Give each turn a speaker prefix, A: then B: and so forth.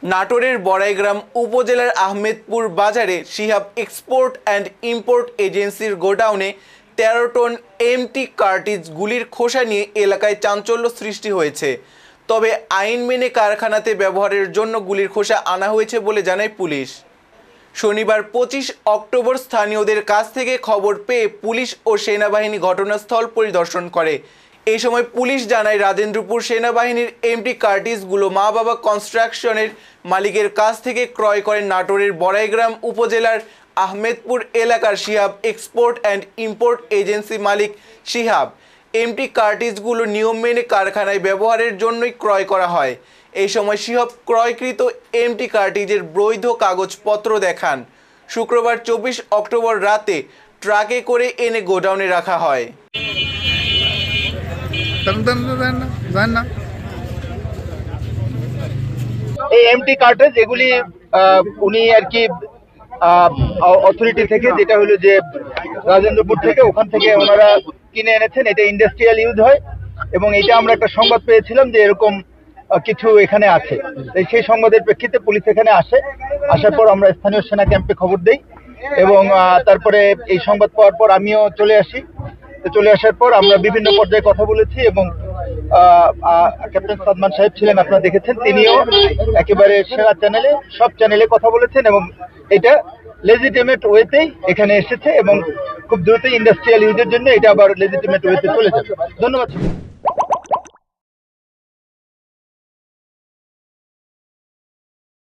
A: নাটোরের বড়াইগ্রাম উপজেলার আহমেদপুর বাজারে শিহাব এক্সপোর্ট অ্যান্ড ইম্পোর্ট এজেন্সির গোডাউনে ১৩ টন এমটি কার্টিজ গুলির খোসা নিয়ে এলাকায় চাঞ্চল্য সৃষ্টি হয়েছে। তবে আইন মেনে কারখানাতে ব্যবহারের জন্য গুলির খোসা আনা হয়েছে বলে জানায় পুলিশ। শনিবার ২৫ অক্টোবর স্থানীয়দের কাছ থেকে খবর পেয়ে পুলিশ ও সেনাবাহিনী ঘটনাস্থল পরিদর্শন করে। এই সময় পুলিশ জানায় রাজেন্দ্রপুর সেনাবাহিনীর এমটি কার্টিজগুলো মা বাবা কনস্ট্রাকশনের মালিকের কাছ থেকে ক্রয় করেন নাটোরের বড়াইগ্রাম উপজেলার আহমেদপুর এলাকার Shihab export and import agency মালিক শিহাব। এমটি কার্টিজগুলো নিয়ম মেনে কারখানায় ব্যবহারের জন্যই ক্রয় করা হয়। এই সময় শিহাব ক্রয়কৃত এমটি কার্টিজের বৈধ কাগজপত্র দেখান। শুক্রবার ২৪ অক্টোবর রাতে ট্রাকে করে এনে গোডাউনে রাখা হয়।
B: এই এমটি কার্টেজ এগুলি উনি আর কি অথরিটি থেকে, যেটা হলো যে রাজেন্দ্রপুর থেকে, ওখান থেকে ওনারা কিনে এনেছেন। এটা ইন্ডাস্ট্রিয়াল ইউজ হয় এবং এটা আমরা একটা সংবাদ পেয়েছিলাম যে এরকম কিছু এখানে আছে। সেই সংবাদের প্রেক্ষিতে পুলিশ এখানে আসার পর আমরা স্থানীয় সেনা ক্যাম্পে খবর দেই এবং তারপরে এই সংবাদ পাওয়ার পর আমিও চলে আসি। চলে আসার পর আমরা বিভিন্ন পর্যায়ে কথা বলেছি এবং ক্যাপ্টেন সাদমান সাহেব ছিলেন, আপনারা দেখেছেন, তিনিও একেবারে সেরা চ্যানেলে, সব চ্যানেলে কথা বলেছেন এবং এটা লেজিটিমেট ওয়েতেই এখানে এসেছে এবং খুব দ্রুত ইন্ডাস্ট্রিয়াল ইউজের জন্য এটা আবার লেজিটিমেট ওয়েতে চলে যাবে। ধন্যবাদ।